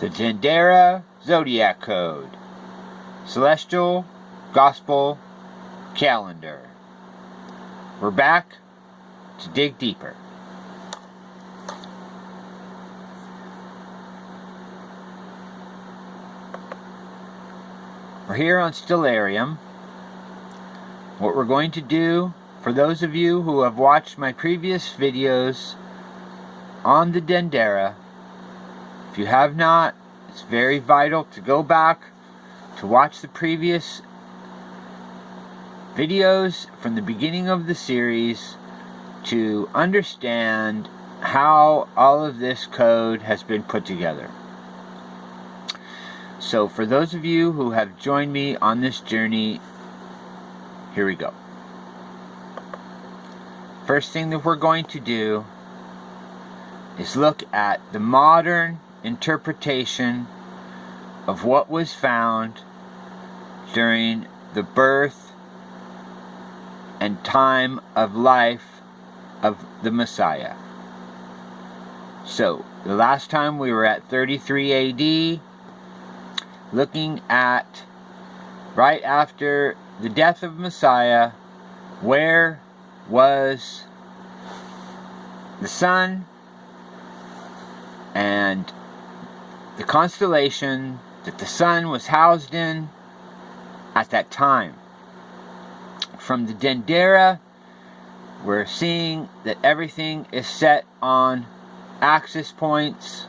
The Dendera Zodiac Code. Celestial Gospel Calendar. We're back to dig deeper. We're here on Stellarium. What we're going to do, for those of you who have watched my previous videos on the Dendera, if you have not, it's very vital to go back to watch the previous videos from the beginning of the series to understand how all of this code has been put together. So for those of you who have joined me on this journey, here we go. First thing that we're going to do is look at the modern interpretation of what was found during the birth and time of life of the Messiah. So, the last time we were at 33 AD, looking at right after the death of Messiah, where was the sun and the constellation that the sun was housed in at that time. From the Dendera, we're seeing that everything is set on axis points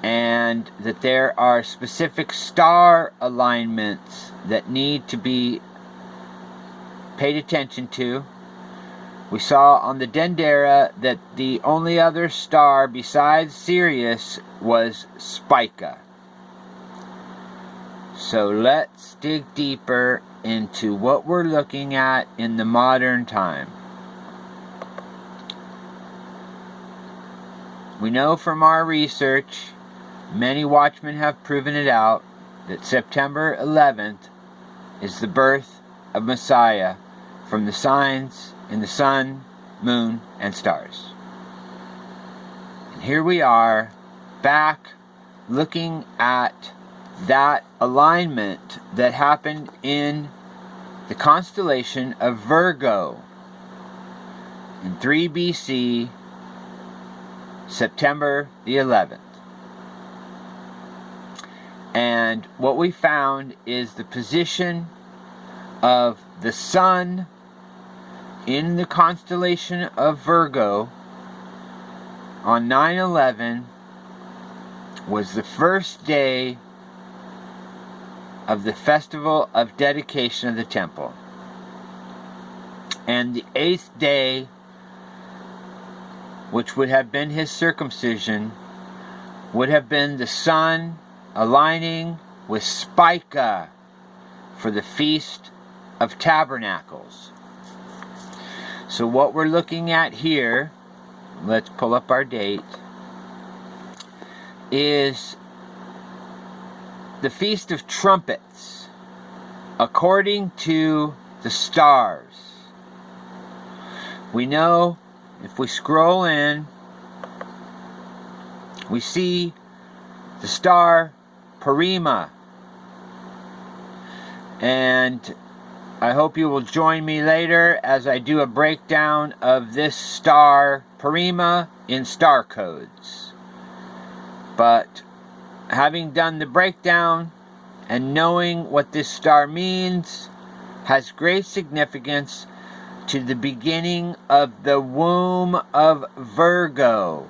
and that there are specific star alignments that need to be paid attention to. We saw on the Dendera that the only other star besides Sirius was Spica. So let's dig deeper into what we're looking at in the modern time. We know from our research, many watchmen have proven it out, that September 11th is the birth of Messiah from the signs in the sun, moon, and stars. And here we are, back looking at that alignment that happened in the constellation of Virgo in 3 BC, September the 11th. And what we found is the position of the sun in the constellation of Virgo on 9/11 was the first day of the festival of dedication of the temple. And the 8th day, which would have been his circumcision, would have been the sun aligning with Spica for the Feast of Tabernacles. So what we're looking at here, let's pull up our date, is the Feast of Trumpets, according to the stars. We know, if we scroll in, we see the star Parima. And I hope you will join me later as I do a breakdown of this star Parima in star codes. But having done the breakdown and knowing what this star means has great significance to the beginning of the womb of Virgo.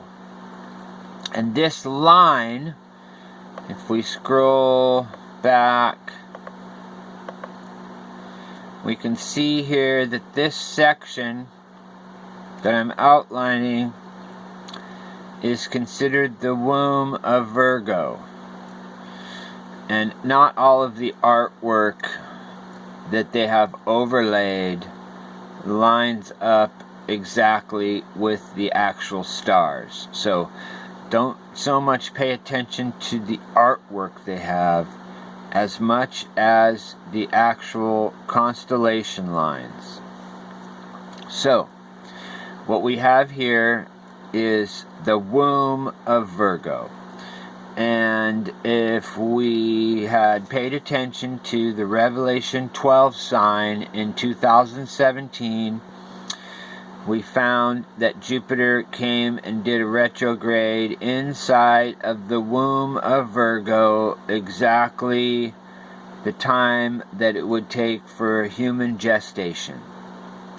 And this line, if we scroll back, we can see here that this section that I'm outlining is considered the womb of Virgo. And not all of the artwork that they have overlaid lines up exactly with the actual stars. So don't so much pay attention to the artwork they have as much as the actual constellation lines. So what we have here is the womb of Virgo. And And if we had paid attention to the Revelation 12 sign in 2017, we found that Jupiter came and did a retrograde inside of the womb of Virgo, exactly the time that it would take for a human gestation.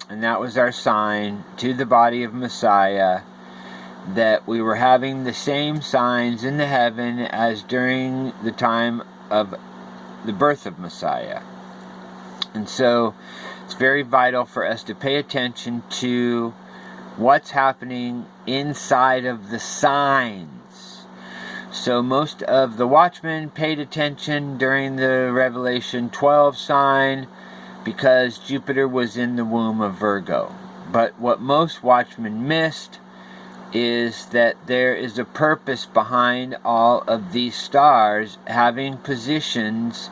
And that was our sign to the body of Messiah, that we were having the same signs in the heaven as during the time of the birth of Messiah. And so it's very vital for us to pay attention to what's happening inside of the signs. So most of the watchmen paid attention during the Revelation 12 sign because Jupiter was in the womb of Virgo. But what most watchmen missed is that there is a purpose behind all of these stars having positions,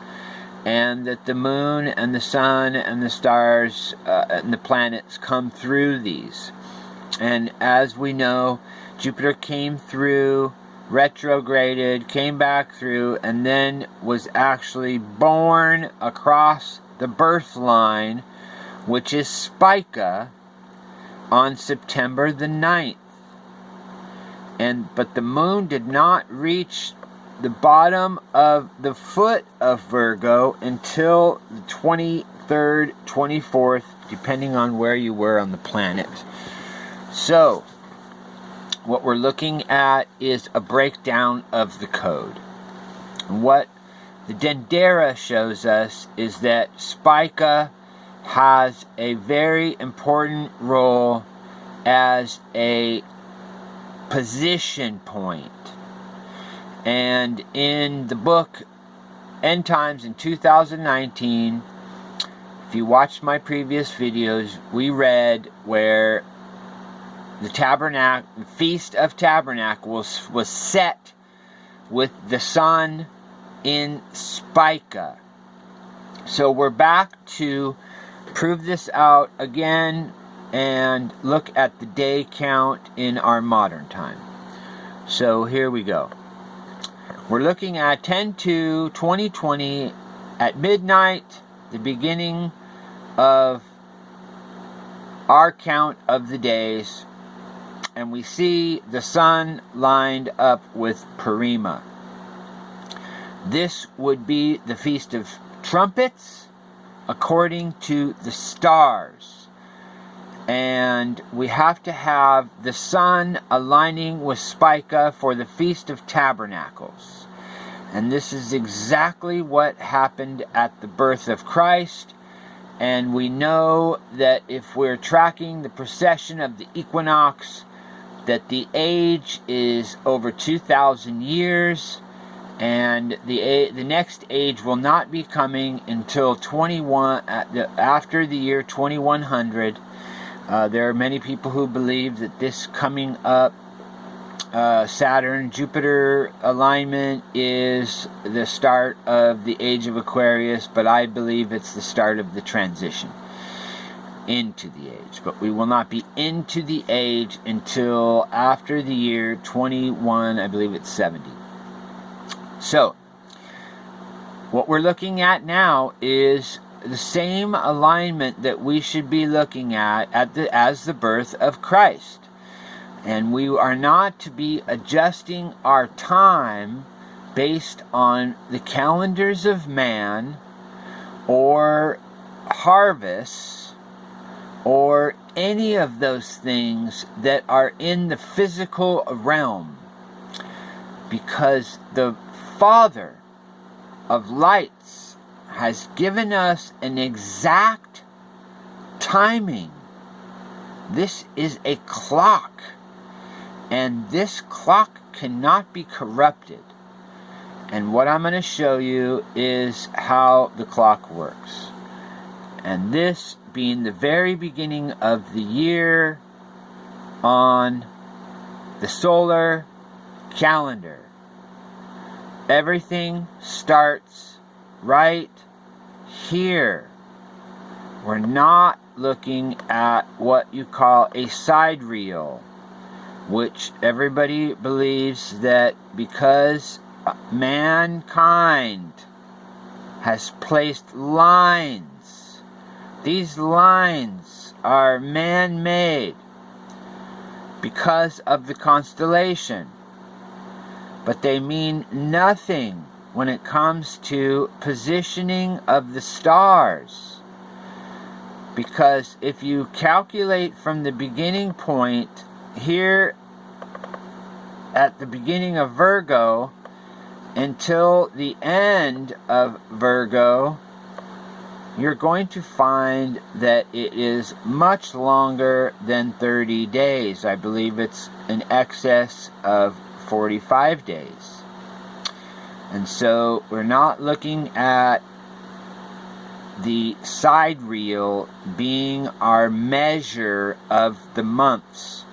and that the moon and the sun and the stars and the planets come through these. And as we know, Jupiter came through, retrograded, came back through, and then was actually born across the birth line, which is Spica, on September the 9th. But the moon did not reach the bottom of the foot of Virgo until the 23rd, 24th, depending on where you were on the planet. So, what we're looking at is a breakdown of the code. What the Dendera shows us is that Spica has a very important role as a position point. And in the book End Times in 2019, if you watched my previous videos, we read where the Feast of Tabernacles was set with the sun in Spica. So we're back to prove this out again and look at the day count in our modern time. So here we go. We're looking at 10/2/2020 at midnight, the beginning of our count of the days, and we see the sun lined up with Purima. This would be the Feast of Trumpets according to the stars. And we have to have the sun aligning with Spica for the Feast of Tabernacles. And this is exactly what happened at the birth of Christ. And we know that if we're tracking the precession of the equinox, that the age is over 2,000 years. And the next age will not be coming until after the year 2100. There are many people who believe that this coming up Saturn-Jupiter alignment is the start of the age of Aquarius, but I believe it's the start of the transition into the age. But we will not be into the age until after the year 21, I believe it's 70. So, what we're looking at now is the same alignment that we should be looking at as the birth of Christ. And we are not to be adjusting our time based on the calendars of man or harvests or any of those things that are in the physical realm. Because the Father of lights has given us an exact timing. This is a clock, and this clock cannot be corrupted. And what I'm going to show you is how the clock works. And this being the very beginning of the year on the solar calendar. Everything starts right here. We're not looking at what you call a sidereal, which everybody believes that because mankind has placed lines. These lines are man-made because of the constellation, but they mean nothing when it comes to positioning of the stars. Because if you calculate from the beginning point here at the beginning of Virgo until the end of Virgo, you're going to find that it is much longer than 30 days. I believe it's in excess of 45 days. And so we're not looking at the sidereal being our measure of the months.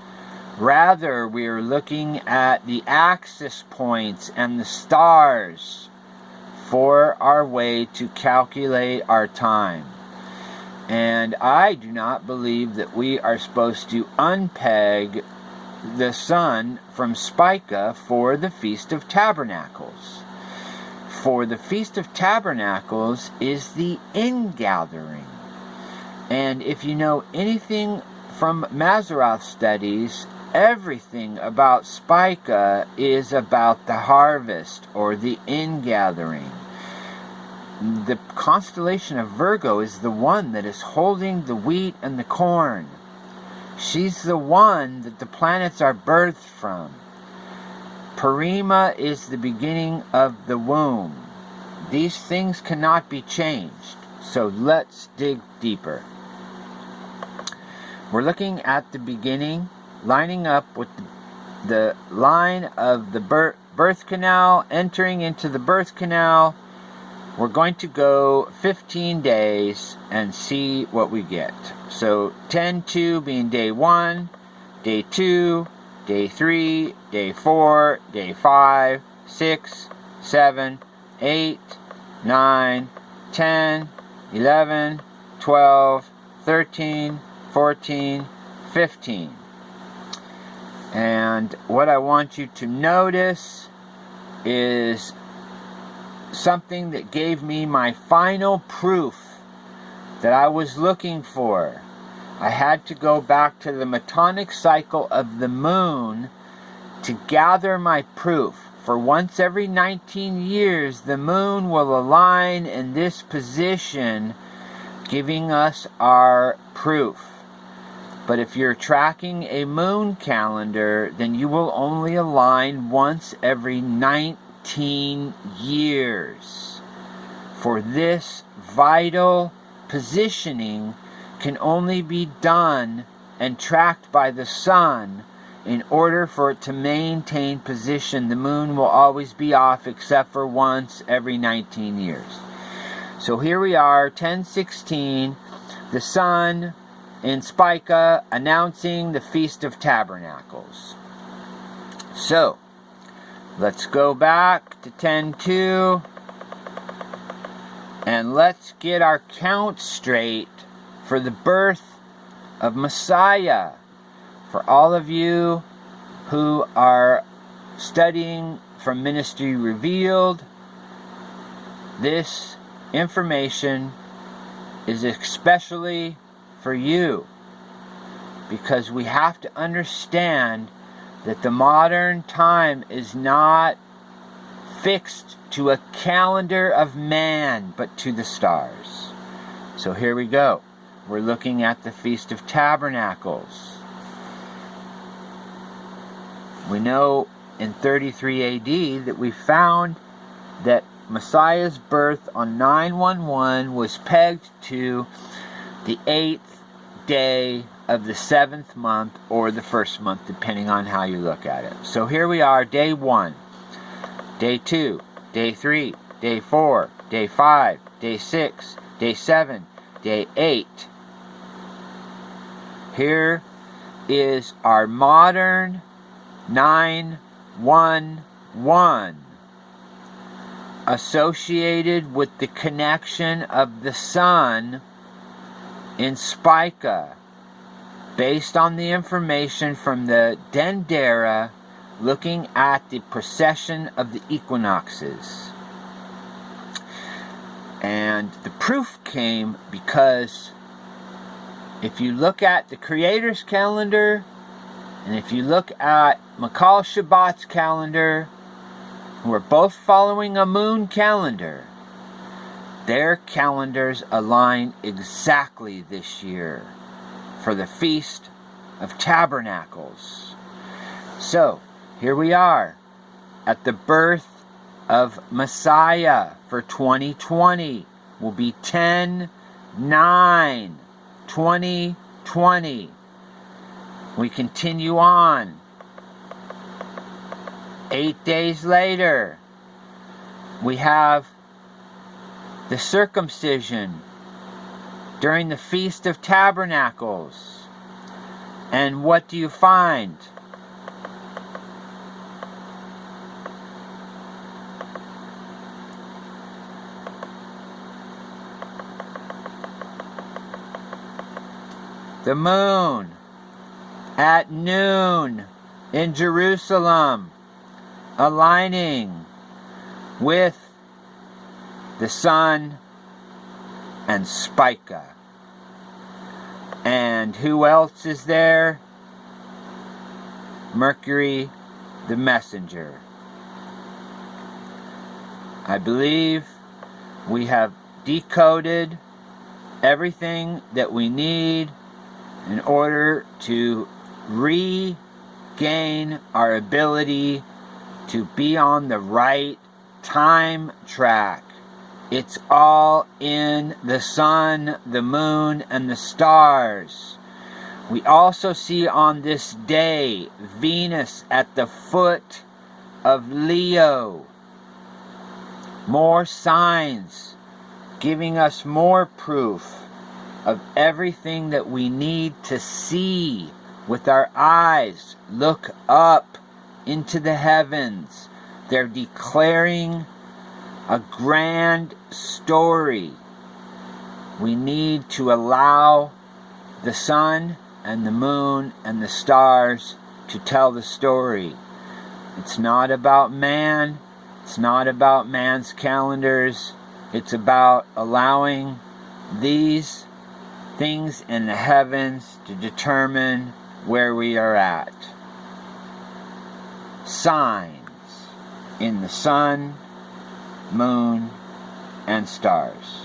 Rather, we are looking at the axis points and the stars for our way to calculate our time. And I do not believe that we are supposed to unpeg the sun from Spica for the Feast of Tabernacles. For the Feast of Tabernacles is the ingathering. And if you know anything from Mazzaroth studies, everything about Spica is about the harvest or the ingathering. The constellation of Virgo is the one that is holding the wheat and the corn. She's the one that the planets are birthed from. Parima is the beginning of the womb. These things cannot be changed. So let's dig deeper. We're looking at the beginning, lining up with the line of the birth canal, entering into the birth canal. We're going to go 15 days and see what we get. So 10-2 being day 1, day 2, day 3, day 4, day 5, 6, 7, 8, 9, 10, 11, 12, 13, 14, 15. And what I want you to notice is something that gave me my final proof that I was looking for. I had to go back to the metonic cycle of the moon to gather my proof. For once every 19 years, the moon will align in this position, giving us our proof. But if you're tracking a moon calendar, then you will only align once every 19 years. For this vital positioning can only be done and tracked by the sun. In order for it to maintain position, the moon will always be off except for once every 19 years. So here we are, 10/16, the sun in Spica announcing the Feast of Tabernacles. So, let's go back to 10-2 and let's get our count straight for the birth of Messiah. For all of you who are studying from Ministry Revealed, this information is especially for you, because we have to understand that the modern time is not fixed to a calendar of man, but to the stars. So here we go. We're looking at the Feast of Tabernacles. We know in 33 AD that we found that Messiah's birth on 9/11 was pegged to the 8th day of the 7th month or the 1st month, depending on how you look at it. So here we are, day 1, day 2, day 3, day 4, day 5, day 6, day 7, day 8. Here is our modern 911 associated with the connection of the sun in Spica, based on the information from the Dendera looking at the precession of the equinoxes. And the proof came because if you look at the Creator's calendar, and if you look at Makal Shabbat's calendar, who are both following a moon calendar, their calendars align exactly this year for the Feast of Tabernacles. So, here we are at the birth of Messiah for 2020. Will be 10/9/2020. We continue on. 8 days later, we have the circumcision during the Feast of Tabernacles. And what do you find? The moon at noon in Jerusalem, aligning with the sun and Spica. And who else is there? Mercury, the messenger. I believe we have decoded everything that we need in order to regain our ability to be on the right time track. It's all in the sun, the moon, and the stars. We also see on this day Venus at the foot of Leo. More signs giving us more proof of everything that we need to see with our eyes. Look up into the heavens. They're declaring a grand story. We need to allow the sun and the moon and the stars to tell the story. It's not about man. It's not about man's calendars. It's about allowing these things in the heavens to determine where we are at. Signs in the sun, moon, and stars.